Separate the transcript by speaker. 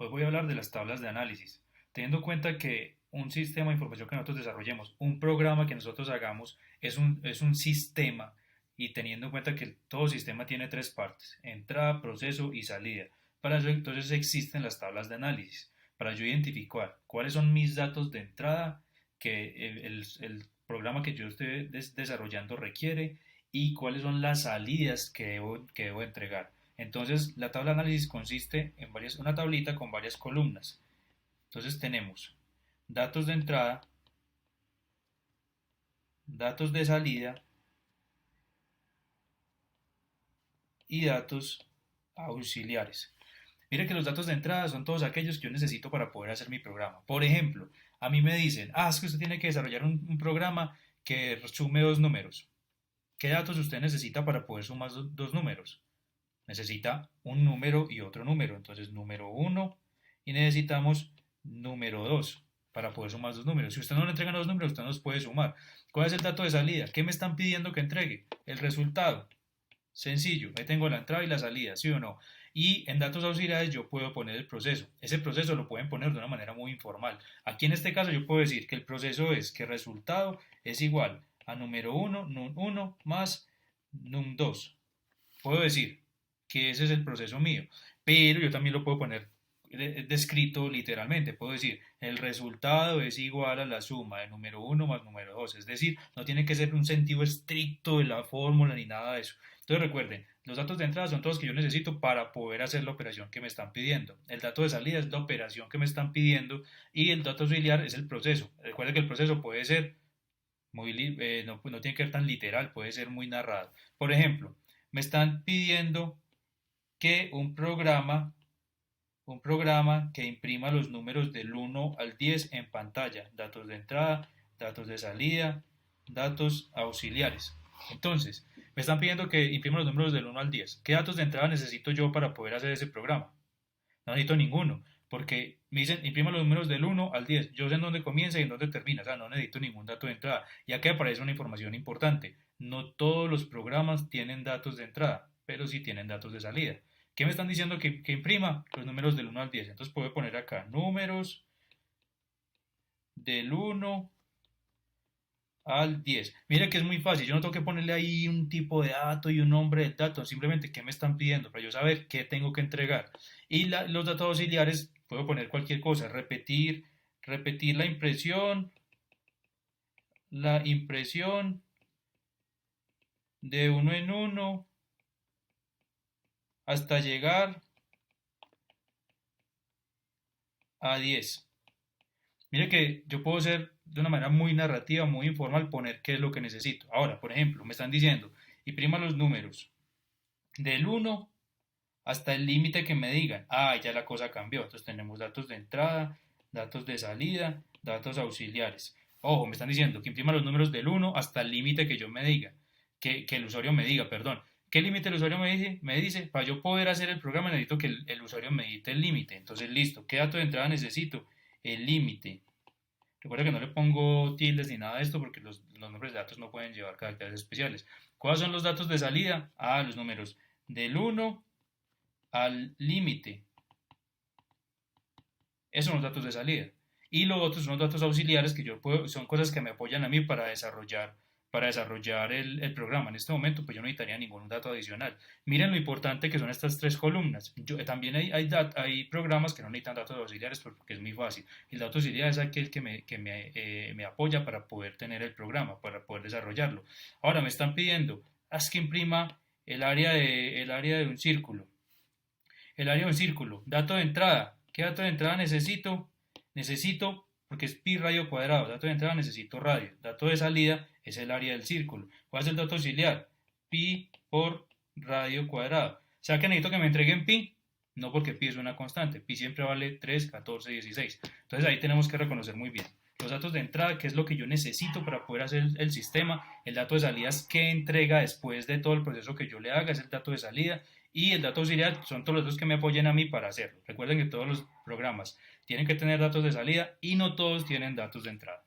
Speaker 1: Hoy voy a hablar de las tablas de análisis, teniendo en cuenta que un sistema de información que nosotros desarrollemos, un programa que nosotros hagamos, es un sistema y teniendo en cuenta que todo sistema tiene tres partes, entrada, proceso y salida. Para eso entonces existen las tablas de análisis, para yo identificar cuáles son mis datos de entrada que el programa que yo esté desarrollando requiere y cuáles son las salidas que debo entregar. Entonces, la tabla de análisis consiste en una tablita con varias columnas. Entonces tenemos datos de entrada, datos de salida y datos auxiliares. Mire que los datos de entrada son todos aquellos que yo necesito para poder hacer mi programa. Por ejemplo, a mí me dicen, es que usted tiene que desarrollar un programa que sume dos números. ¿Qué datos usted necesita para poder sumar dos números? Necesita un número y otro número. Entonces, número uno y necesitamos número 2 para poder sumar dos números. Si usted no le entrega dos números, usted no los puede sumar. ¿Cuál es el dato de salida? ¿Qué me están pidiendo que entregue? El resultado. Sencillo, ahí tengo la entrada y la salida, ¿sí o no? Y en datos auxiliares yo puedo poner el proceso. Ese proceso lo pueden poner de una manera muy informal. Aquí en este caso yo puedo decir que el proceso es que el resultado es igual a número uno num1 más num2. Puedo decir que ese es el proceso mío, pero yo también lo puedo poner descrito literalmente. Puedo decir, el resultado es igual a la suma de número uno más número 2. Es decir, no tiene que ser un sentido estricto de la fórmula ni nada de eso. Entonces recuerden, los datos de entrada son todos que yo necesito para poder hacer la operación que me están pidiendo. El dato de salida es la operación que me están pidiendo y el dato auxiliar es el proceso. Recuerden que el proceso puede ser no tiene que ser tan literal, puede ser muy narrado. Por ejemplo, me están pidiendo que un programa que imprima los números del 1 al 10 en pantalla, datos de entrada, datos de salida, datos auxiliares. Entonces, me están pidiendo que imprima los números del 1 al 10. ¿Qué datos de entrada necesito yo para poder hacer ese programa? No necesito ninguno, porque me dicen imprima los números del 1 al 10. Yo sé en dónde comienza y en dónde termina, o sea, no necesito ningún dato de entrada. Ya que aparece una información importante. No todos los programas tienen datos de entrada, pero sí tienen datos de salida. ¿Qué me están diciendo que imprima? Los números del 1 al 10. Entonces puedo poner acá números del 1 al 10. Mira que es muy fácil, yo no tengo que ponerle ahí un tipo de dato y un nombre del dato, simplemente qué me están pidiendo para yo saber qué tengo que entregar. Y los datos auxiliares, puedo poner cualquier cosa, repetir la impresión de uno en uno hasta llegar a 10. Mire que yo puedo ser de una manera muy narrativa, muy informal, poner qué es lo que necesito. Ahora, por ejemplo, me están diciendo, imprima los números del uno hasta el límite que me digan. Ya la cosa cambió. Entonces tenemos datos de entrada, datos de salida, datos auxiliares. Ojo, me están diciendo que imprima los números del uno hasta el límite que yo me diga, que el usuario me diga, perdón. ¿Qué límite el usuario me dice? Para yo poder hacer el programa necesito que el usuario me edite el límite. Entonces, listo. ¿Qué dato de entrada necesito? El límite. Recuerda que no le pongo tildes ni nada de esto porque los nombres de datos no pueden llevar caracteres especiales. ¿Cuáles son los datos de salida? Los números del uno al límite. Esos son los datos de salida. Y los otros son los datos auxiliares que son cosas que me apoyan a mí para desarrollar el programa. En este momento, pues yo no necesitaría ningún dato adicional. Miren lo importante que son estas tres columnas. También hay programas que no necesitan datos auxiliares porque es muy fácil. El dato auxiliar es aquel que me apoya para poder tener el programa, para poder desarrollarlo. Ahora me están pidiendo, haz que imprima el área de un círculo. El área de un círculo. Dato de entrada. ¿Qué dato de entrada necesito? Necesito, porque es pi radio cuadrado. Dato de entrada necesito radio. Dato de salida es el área del círculo. ¿Cuál es el dato auxiliar? Pi por radio cuadrado. O sea que necesito que me entreguen pi. No porque pi es una constante. Pi siempre vale 3, 14, 16. Entonces ahí tenemos que reconocer muy bien. Los datos de entrada, que es lo que yo necesito para poder hacer el sistema. El dato de salida es qué entrega después de todo el proceso que yo le haga. Es el dato de salida. Y el dato auxiliar son todos los datos que me apoyen a mí para hacerlo. Recuerden que todos los programas tienen que tener datos de salida y no todos tienen datos de entrada.